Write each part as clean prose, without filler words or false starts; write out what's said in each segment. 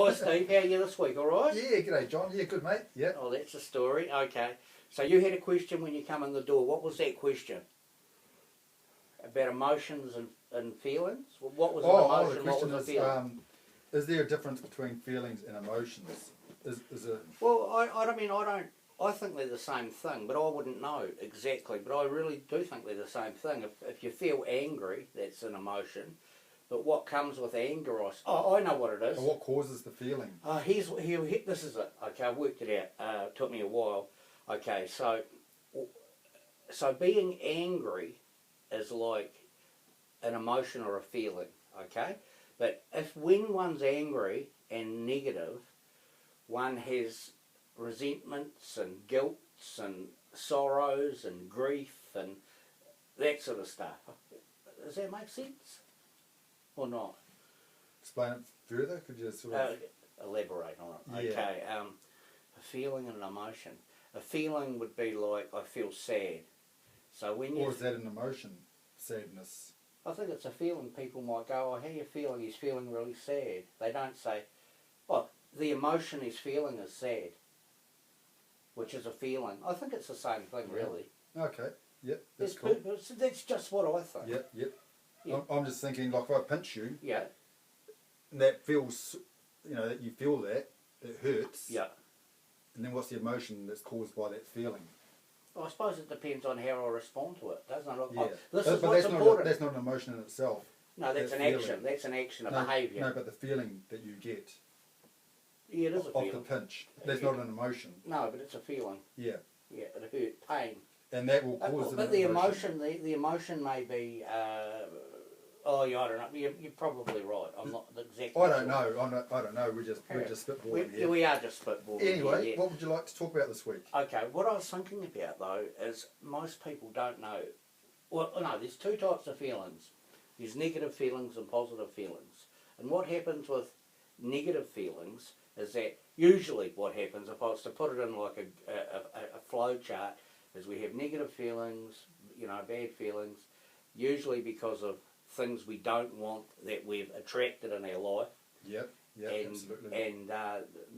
Hi Steve, how are you this week, alright? Yeah, g'day John. Yeah, good mate. Yeah. Oh, that's the story. Okay. So you had a question when you come in the door. What was that question? About emotions and feelings? What was an emotion? The What question was a feeling? is there a difference between feelings and emotions? Is it? Well, I think they're the same thing, but I wouldn't know exactly. But I really do think they're the same thing. If you feel angry, that's an emotion. But what comes with anger, I know what it is. And what causes the feeling? This is it. Okay, I worked it out. It took me a while. Okay, so being angry is like an emotion or a feeling. Okay, but when one's angry and negative, one has resentments and guilts and sorrows and grief and that sort of stuff. Does that make sense? Or not? Explain it further. Could you sort of elaborate on it? Yeah. Okay. A feeling and an emotion. A feeling would be like I feel sad. So when you, or is that an emotion? Sadness. I think it's a feeling. People might go, "Oh, how you feeling?" He's feeling really sad. They don't say, "Well, the emotion he's feeling is sad," which is a feeling. I think it's the same thing, really. Okay. Yep. That's cool. That's just what I think. Yep. Yep. Yeah. I'm just thinking, like, if I pinch you, Yeah. and that feels, that you feel that, it hurts. Yeah. And then what's the emotion that's caused by that feeling? Well, I suppose it depends on how I respond to it, doesn't it? Yeah. This but is what's that's important. That's not an emotion in itself. No, that's an action. That's an action, a behaviour. No, but the feeling that you get. Yeah, it is a feeling. Of the pinch. That's not an emotion. No, but it's a feeling. Yeah. Yeah, it hurt, pain. And that will cause but the emotion, the emotion may be. Oh, yeah, I don't know. You're probably right. I'm not exactly. I don't know. I don't know. We're just spitballing here. We are just spitballing. Anyway, yeah. what would you like to talk about this week? Okay, what I was thinking about though is most people don't know. Well, no, there's two types of feelings. There's negative feelings and positive feelings. And what happens with negative feelings is that usually what happens, if I was to put it in like a flow chart, is we have negative feelings, bad feelings, usually because of things we don't want that we've attracted in our life. Yep, absolutely. And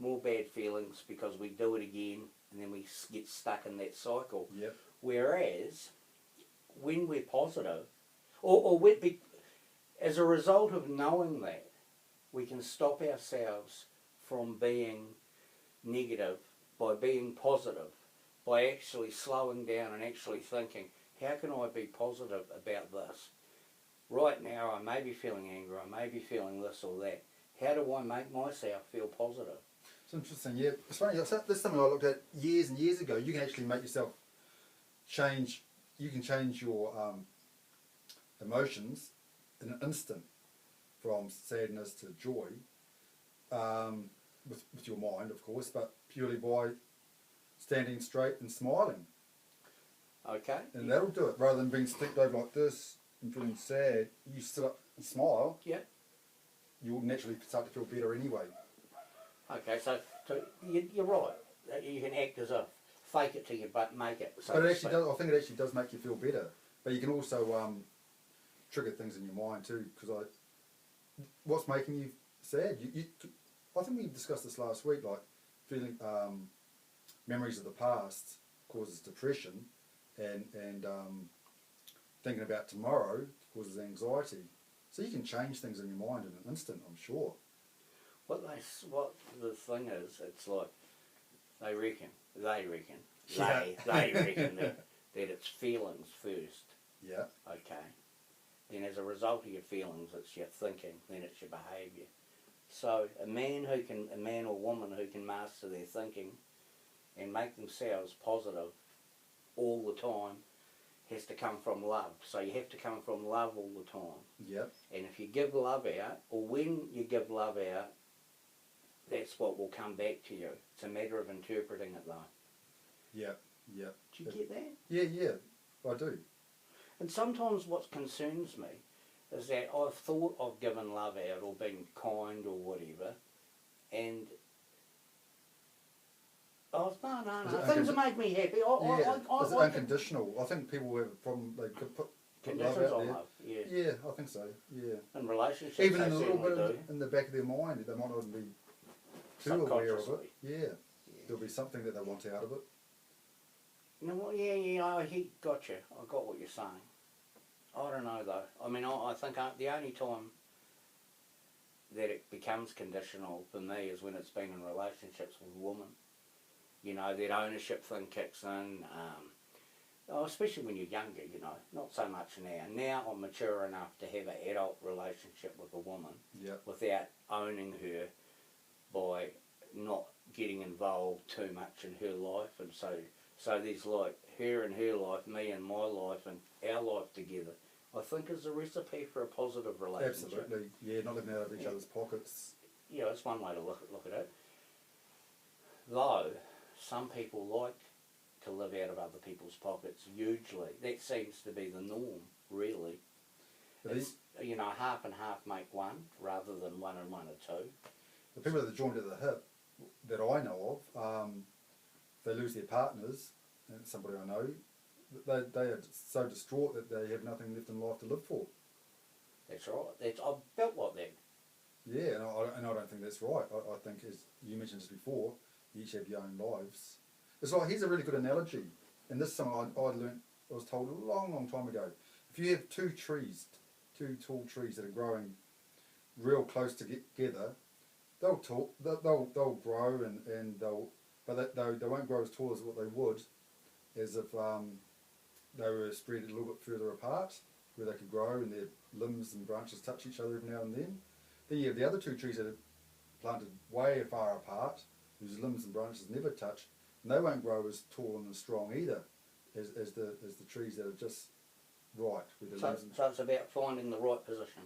more bad feelings because we do it again and then we get stuck in that cycle. Yep. Whereas when we're positive, as a result of knowing that, we can stop ourselves from being negative by being positive, by actually slowing down and actually thinking, how can I be positive about this? Right now I may be feeling anger, I may be feeling this or that. How do I make myself feel positive? It's interesting, yeah. It's funny, this is something I looked at years and years ago. You can actually make yourself change, you can change your emotions in an instant, from sadness to joy, with your mind, of course, but purely by standing straight and smiling. Okay. And that'll do it. Rather than being sticked over like this and feeling sad, you sit up and smile. Yeah. You'll naturally start to feel better anyway. Okay, so you're right. You can act as a fake it till you make it. So but it actually does. I think it actually does make you feel better. But you can also trigger things in your mind too. Because what's making you sad? I think we discussed this last week. Like feeling memories of the past causes depression, and thinking about tomorrow causes anxiety. So you can change things in your mind in an instant, I'm sure. What the thing is, it's like they reckon Yeah. they reckon that it's feelings first. Yeah. Okay. Then as a result of your feelings, it's your thinking. Then it's your behaviour. So a man or woman who can master their thinking and make themselves positive all the time has to come from love. So you have to come from love all the time. Yep. And if you give love out, or when you give love out, that's what will come back to you. It's a matter of interpreting it though. Yep. Yep. Do you get that? Yeah, I do. And sometimes what concerns me is that I've thought I've given love out or been kind or whatever, and no. Things have made me happy. Is it unconditional? I think people have a problem. They could put conditions love out on there. love. Yeah. Yeah, I think so. Yeah. In relationships, Even they in a little certainly bit do. in the back of their mind, they might not be too aware of it, subconsciously. yeah, there'll be something that they want out of it. No, well, he got you. I got what you're saying. I don't know though. I mean, I think the only time that it becomes conditional for me is when it's been in relationships with a woman. You know, that ownership thing kicks in. Especially when you're younger, you know, not so much now. Now I'm mature enough to have an adult relationship with a woman without owning her by not getting involved too much in her life. And so there's like her and her life, me and my life, and our life together, I think is a recipe for a positive relationship. Absolutely, yeah, not living out of each other's pockets. Yeah, it's one way to look at it. Though, some people like to live out of other people's pockets, hugely. That seems to be the norm, really. It's, you know, half and half make one, rather than one and one are two. The people that are joined at the hip, that I know of, they lose their partners, and somebody I know, they are so distraught that they have nothing left in life to live for. That's right. I've felt like that. Yeah, and I don't think that's right. I think, as you mentioned this before, you each have your own lives. It's like, here's a really good analogy, and this is something I was told a long, long time ago. If you have two tall trees that are growing real close together, they'll grow but they won't grow as tall as what they would as if they were spread a little bit further apart, where they could grow and their limbs and branches touch each other every now and then. Then you have the other two trees that are planted way far apart, whose limbs and branches never touch, and they won't grow as tall and as strong either as the trees that are just right. With the limbs So it's about finding the right position.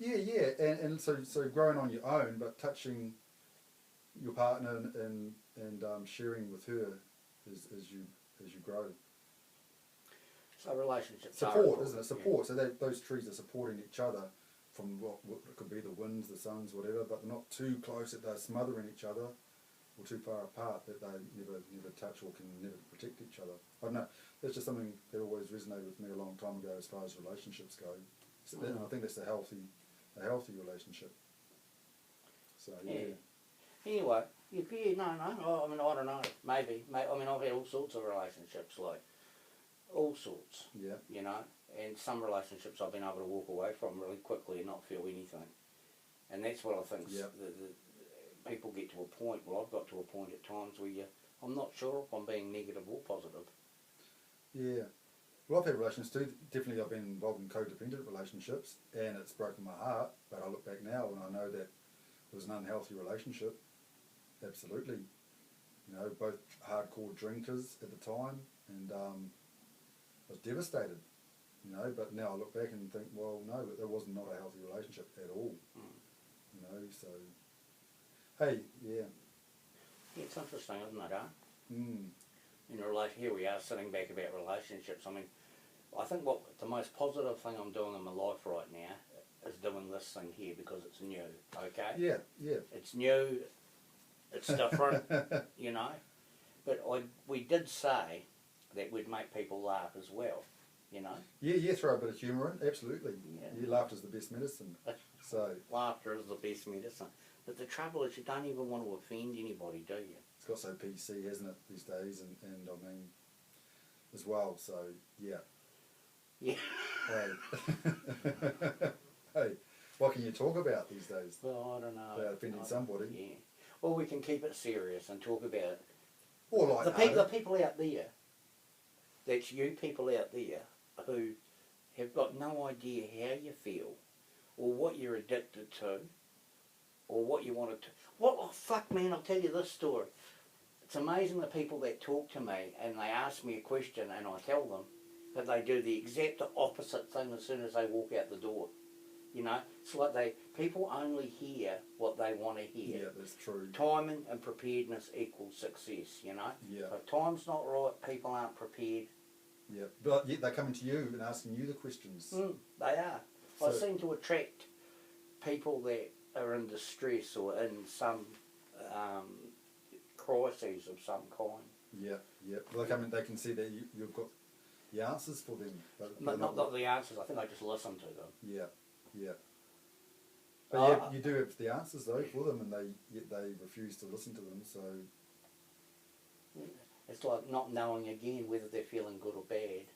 Yeah, and so growing on your own, but touching your partner and sharing with her as you grow. So relationships support, isn't it? Support. Yeah. So those trees are supporting each other from what could be the winds, the suns, whatever, but they're not too close that they're smothering each other, or too far apart that they never touch or can never protect each other. I don't know. That's just something that always resonated with me a long time ago as far as relationships go. So I think that's a healthy relationship. So yeah. Anyway, no. I mean, I don't know. Maybe. I mean, I've had all sorts of relationships, like all sorts. Yeah. You know, and some relationships I've been able to walk away from really quickly and not feel anything. And that's what I think. Yeah. The people get to a point. Well, I've got to a point at times where I'm not sure if I'm being negative or positive. Yeah. Well, I've had relationships too. Definitely, I've been involved in codependent relationships, and it's broken my heart. But I look back now and I know that it was an unhealthy relationship. Absolutely. You know, both hardcore drinkers at the time, and I was devastated. You know, but now I look back and think, well, no, that was not a healthy relationship at all. You know, so hey, yeah. It's interesting, isn't it, huh? Mm. Here we are sitting back about relationships. I mean, I think what the most positive thing I'm doing in my life right now is doing this thing here because it's new, okay? Yeah, yeah. It's new, it's different, you know? But we did say that we'd make people laugh as well, you know? Yeah, throw a bit of humour in, absolutely. Yeah. Laughter's the best medicine. So laughter is the best medicine. But the trouble is you don't even want to offend anybody, do you? It's got so PC, hasn't it, these days, and I mean, as well, so, yeah. Yeah. Hey. Hey, what can you talk about these days? Well, I don't know. Without offending somebody. Yeah. Well, we can keep it serious and talk about Or like the people out there, that's you people out there, who have got no idea how you feel, or what you're addicted to, or what you want to... Oh, fuck, man, I'll tell you this story. It's amazing the people that talk to me and they ask me a question and I tell them, but they do the exact opposite thing as soon as they walk out the door. You know, it's like people only hear what they want to hear. Yeah, that's true. Timing and preparedness equals success, you know? Yeah. If time's not right, people aren't prepared. Yeah, but yet they're coming to you and asking you the questions. They are. I seem to attract people that are in distress or in some crises of some kind. Yeah. Well, they come in, they can see that you've got the answers for them. But not the answers, I think I just listen to them. Yeah. But you do have the answers though for them, and yet they refuse to listen to them. So it's like not knowing again whether they're feeling good or bad.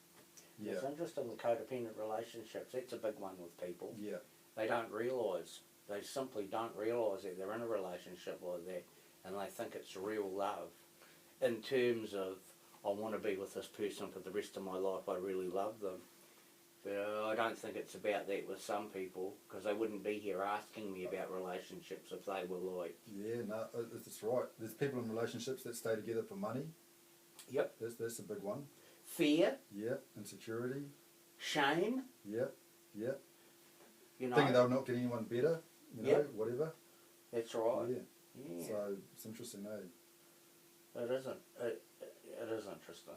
yeah, It's interesting, the codependent relationships, that's a big one with people. yeah, They don't realise, they simply don't realise that they're in a relationship like that, and they think it's real love. In terms of, I want to be with this person for the rest of my life, I really love them. But I don't think it's about that with some people, because they wouldn't be here asking me about relationships if they were like... yeah. No, that's right. There's people in relationships that stay together for money. Yep. That's a big one. Fear. Yeah, insecurity. Shame. Yeah, yeah. You know. Thinking they'll not get anyone better. You know, Yep. whatever. That's right. Yeah. Yeah. So it's interesting, eh? It isn't. It is interesting.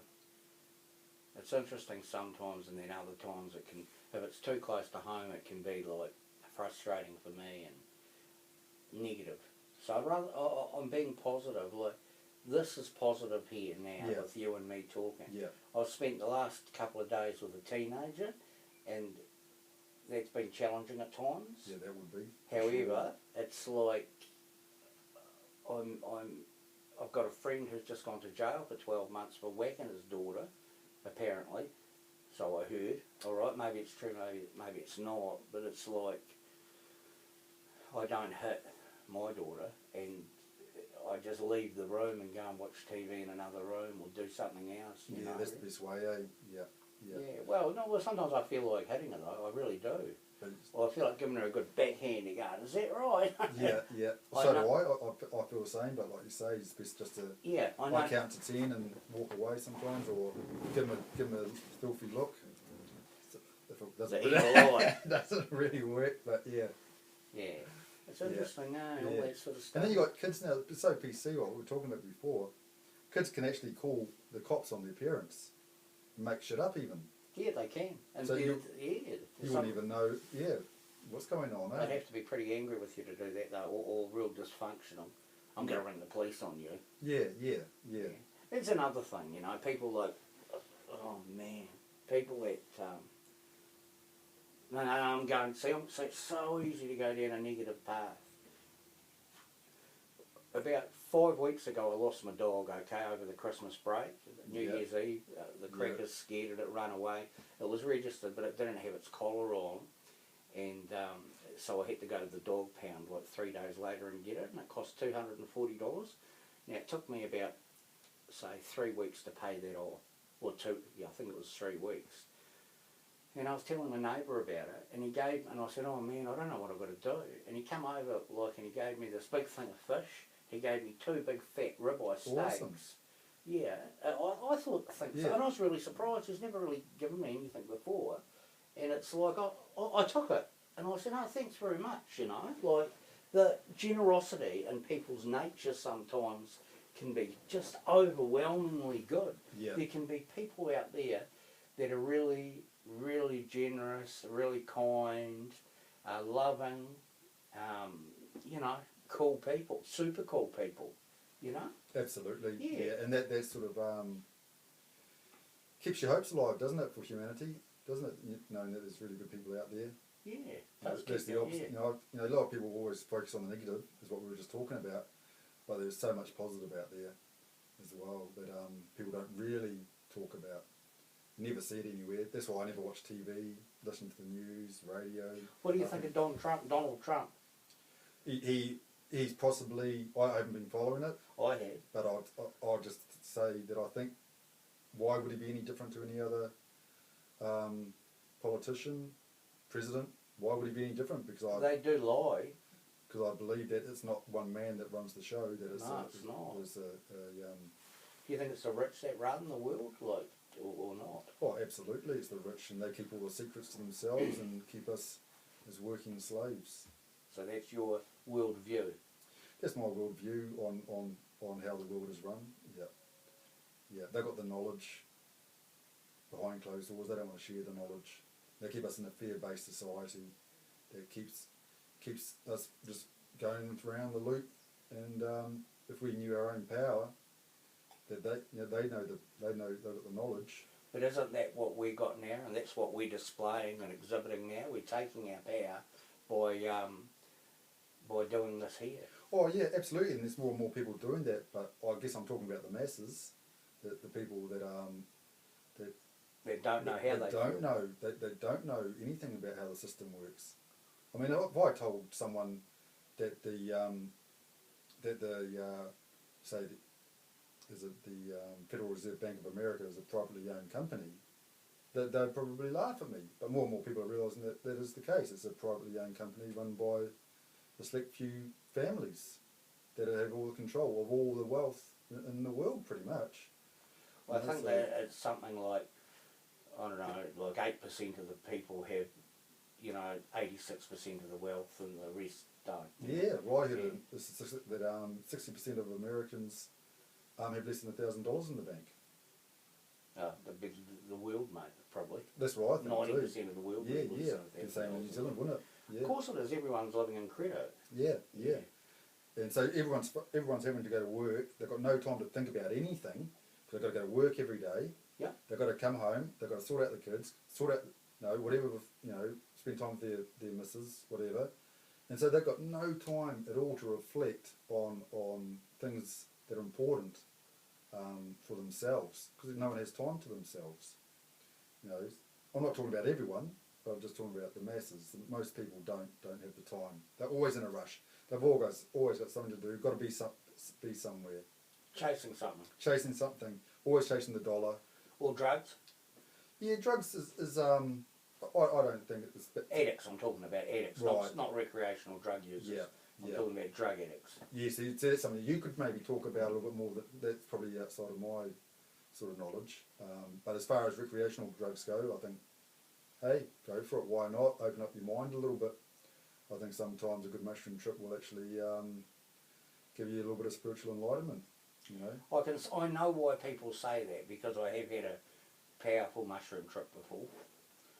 It's interesting sometimes, and then other times it can, if it's too close to home, it can be like frustrating for me and negative. So I'd rather, I'm being positive. Like, this is positive here now Yeah. with you and me talking. Yeah. I've spent the last couple of days with a teenager, and that's been challenging at times. Yeah, that would be. However, it's like I've got a friend who's just gone to jail for 12 months for whacking his daughter, apparently. So I heard. All right, maybe it's true, maybe it's not. But it's like I don't hit my daughter, and I just leave the room and go and watch TV in another room or do something else. You know? That's the best way, eh? Yeah. Yeah. Yeah. Well, no. Well, sometimes I feel like hitting her though. I really do. But Well, I feel like giving her a good backhand again. Is that right? yeah, yeah. I So know. do I. I feel the same, but like you say, it's best just to Yeah, I know. like count to 10 and walk away sometimes, or give them a filthy look. If it doesn't, The evil eye. doesn't really work, but yeah. Yeah. It's interesting, all Yeah. that sort of stuff. And then you got kids now. It's so PC. What we were talking about before. Kids can actually call the cops on their parents, and make shit up even. Yeah, they can. And So you some- wouldn't even know. Yeah, what's going on? They'd Eh? have to be pretty angry with you to do that though, or real dysfunctional. I'm going to ring the police on you. Yeah, yeah, yeah. It's another thing, you know, people like, oh man, people that, no, I'm going, see, it's so easy to go down a negative path. About 5 weeks ago I lost my dog, okay, over the Christmas break, New Yeah. Year's Eve, the crackers scared it, it ran away. It was registered but it didn't have its collar on, and so I had to go to the dog pound like 3 days later and get it, and it cost $240. Now it took me about, say, 3 weeks to pay that off, or two, yeah, I think it was 3 weeks. And I was telling my neighbour about it, and I said, oh man, I don't know what I've got to do. And he came over, like, and he gave me this big thing of fish. He gave me 2 big fat ribeye steaks. Awesome. Yeah, I think so, Yeah. and I was really surprised. He's never really given me anything before. And it's like, I took it, and I said, oh, thanks very much, you know. Like, the generosity in people's nature sometimes can be just overwhelmingly good. Yeah. There can be people out there that are really, really generous, really kind, loving, you know, cool people, super cool people, you know? Absolutely. Yeah. And that sort of keeps your hopes alive, doesn't it, for humanity? Doesn't it? Knowing that there's really good people out there. Yeah. That's the opposite. Yeah. You know, a lot of people always focus on the negative, is what we were just talking about. But there's so much positive out there as well that people don't really talk about. Never see it anywhere. That's why I never watch TV, listen to the news, radio. What do you think of Donald Trump? He's possibly, I haven't been following it, I have. but I'll just say that I think, why would he be any different to any other politician, president? Why would he be any different? Because They do lie. I believe that it's not one man that runs the show. That it's No, it's not. There's Do you think it's the rich that run the world, like, or not? oh, absolutely, it's the rich, and they keep all the secrets to themselves and keep us as working slaves. So that's your world view. That's my world view on how the world is run. Yeah, yeah, they've got the knowledge behind closed doors. They don't want to share the knowledge. They keep us in a fear-based society that keeps us just going around the loop. And if we knew our own power, that they've got the knowledge. But isn't that what we got now, and that's what we're displaying and exhibiting now? We're taking our power by by doing this here. Oh yeah, absolutely, and there's more and more people doing that. But I guess I'm talking about the masses, the people that They don't know how they don't feel. know they don't know anything about how the system works. I mean, if I told someone that say the Federal Reserve Bank of America is a privately owned company, they'd probably laugh at me. But more and more people are realising that that is the case. It's a privately owned company run by a select few families that have all the control of all the wealth in the world, pretty much. I think that it's something like, I don't know, like 8% of the people have, 86% of the wealth and the rest don't. Yeah, well, I heard a statistic that 60% of Americans have less than $1,000 in the bank. The world, mate, probably. That's right, I think 90% of the world. Yeah, lives yeah. in The same in New Zealand, wouldn't it? Yeah. Of course it is. Everyone's living in credit. Yeah, yeah. And so everyone's having to go to work. They've got no time to think about anything. They've got to go to work every day. Yeah. They've got to come home. They've got to sort out the kids, sort out whatever spend time with their missus, whatever. And so they've got no time at all to reflect on things that are important for themselves, because no one has time to themselves. I'm not talking about everyone, but I'm just talking about the masses. Most people don't have the time. They're always in a rush. They've always got something to do. Got to be somewhere. Chasing something. Chasing something. Always chasing the dollar. Or drugs. Yeah, drugs is I don't think it's. Addicts, I'm talking about addicts, Right. not recreational drug users. Yeah. I'm Yeah. talking about drug addicts. Yes, so that's something you could maybe talk about a little bit more. That's probably outside of my sort of knowledge. But as far as recreational drugs go, I think, hey, go for it. Why not? Open up your mind a little bit. I think sometimes a good mushroom trip will actually give you a little bit of spiritual enlightenment. I know why people say that, because I have had a powerful mushroom trip before.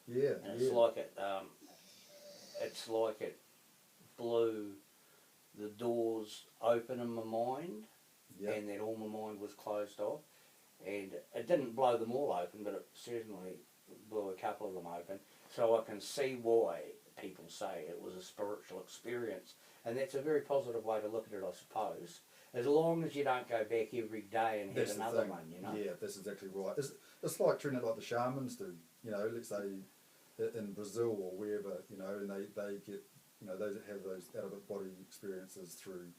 Yeah, And it's like it blew the doors open in my mind, yeah, and that all my mind was closed off. And it didn't blow them all open, but it certainly blew a couple of them open. So I can see why people say it was a spiritual experience. And that's a very positive way to look at it, I suppose. As long as you don't go back every day and have another one, Yeah, that's exactly right. It's like treating it like the shamans do. Let's say in Brazil or wherever, and they get, those that have those out of body experiences through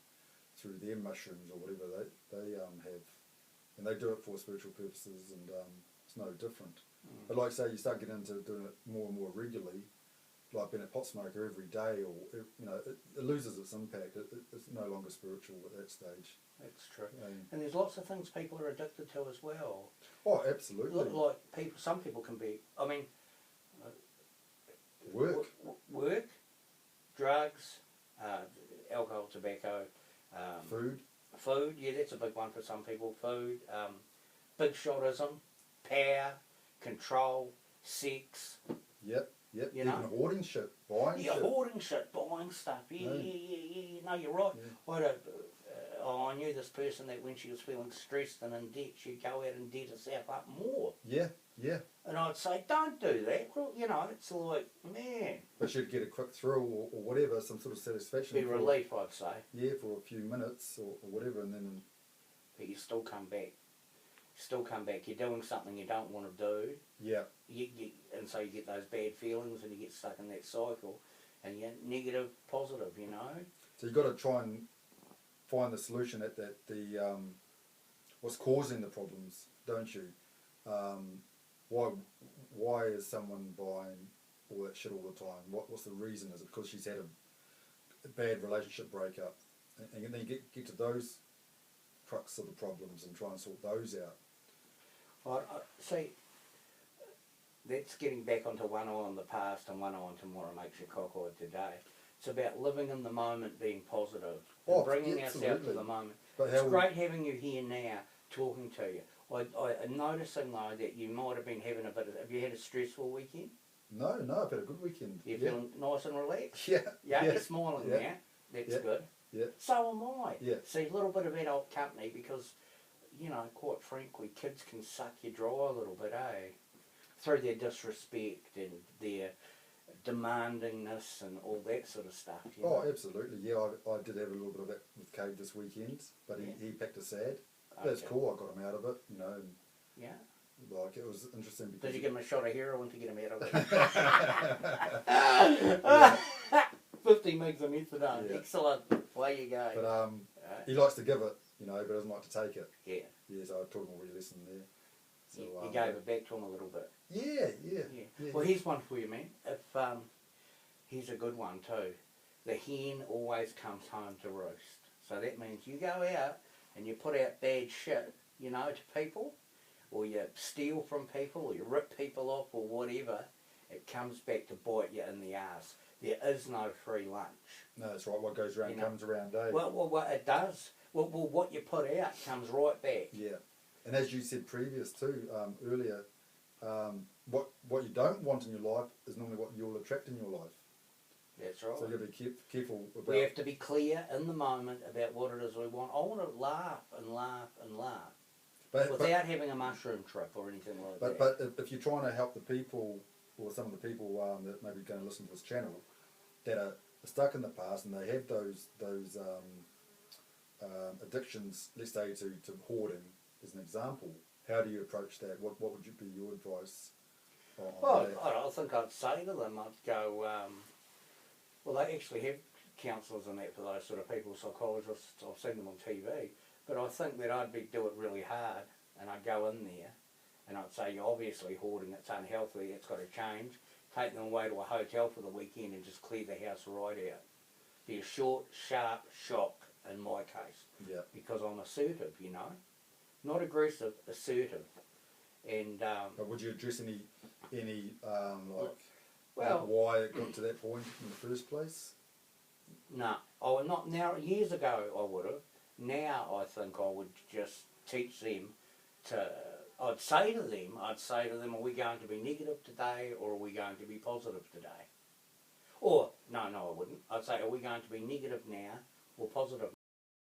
their mushrooms or whatever they have, and they do it for spiritual purposes, and it's no different. But like say you start getting into doing it more and more regularly, like being a pot smoker every day, or it loses its impact. It's no longer spiritual at that stage. That's true. And there's lots of things people are addicted to as well. Oh, absolutely. Like some people can be. I mean, work, drugs, alcohol, tobacco, food. Yeah, that's a big one for some people. Food, big shotism, power, control, sex. Yep. Even hoarding shit, buying shit. Hoarding shit, buying stuff. Yeah. No, you're right. Yeah. I knew this person that when she was feeling stressed and in debt, she'd go out and debt herself up more. Yeah. And I'd say, don't do that. Well, it's like, man. But she'd get a quick thrill or whatever, some sort of satisfaction. Be relief, I'd say. Yeah, for a few minutes or whatever, and then. But you still come back. You're doing something you don't want to do. Yeah. And so you get those bad feelings and you get stuck in that cycle. And you're negative, positive, So you've got to try and find the solution at what's causing the problems, don't you? Why is someone buying all that shit all the time? What's the reason? Is it because she's had a bad relationship breakup? And then you get to those crux of the problems and try and sort those out. See, that's getting back onto one eye on the past and one eye on tomorrow makes you cockeyed today. It's about living in the moment, being positive, and bringing ourselves to the moment. It's great having you here now, talking to you. I'm noticing though that you might have been having have you had a stressful weekend? No, I've had a good weekend. You're feeling nice and relaxed? Yeah. You're smiling now. That's good. Yeah. So am I. Yeah. See, a little bit of adult company because, quite frankly, kids can suck you dry a little bit, eh? Through their disrespect and their demandingness and all that sort of stuff. You Oh, know? absolutely. Yeah, I did have a little bit of that with Cade this weekend, but he picked a sad. That's Okay. cool. I got him out of it, you know. And, Yeah. like, it was interesting because Did you give him a shot of heroin to get him out of yeah. it? 50 megs of methadone. Yeah. Excellent. Away you go. But he likes to give it, you know, but doesn't like to take it. Yeah. Yeah, so I taught him a wee lesson there. So, You gave it back to him a little bit. Yeah. Well, here's one for you, man. If here's a good one too. The hen always comes home to roost. So that means you go out and you put out bad shit, you know, to people, or you steal from people, or you rip people off, or whatever. It comes back to bite you in the ass. There is no free lunch. No, that's right. What goes around You know. comes around, eh? Well, it does. Well, what you put out comes right back. Yeah, and as you said previous too, earlier, what you don't want in your life is normally what you'll attract in your life. That's right. So you've got to be careful about. We have to be clear in the moment about what it is we want. I want to laugh and laugh and laugh without having a mushroom trip or anything like that. But if you're trying to help the people, or some of the people that maybe going to listen to this channel, that are stuck in the past and they have those addictions, let's say to hoarding as an example, how do you approach that? What would be your advice on Well, that? I think I'd say to them, I'd go, well, they actually have counsellors and that for those sort of people, psychologists. I've seen them on TV. But I think that I'd do it really hard, and I'd go in there and I'd say, you're obviously hoarding, it's unhealthy, it's got to change. Take them away to a hotel for the weekend and just clear the house right out. Be a short, sharp shock in my case. Yeah. Because I'm assertive, you know. Not aggressive, assertive. And But would you address any like well, why it got to that point in the first place? no. Oh, not now. Years ago I would have. Now I think I would just teach them to, I'd say to them, are we going to be negative today or are we going to be positive today? Or, no, I wouldn't. I'd say, are we going to be negative now or positive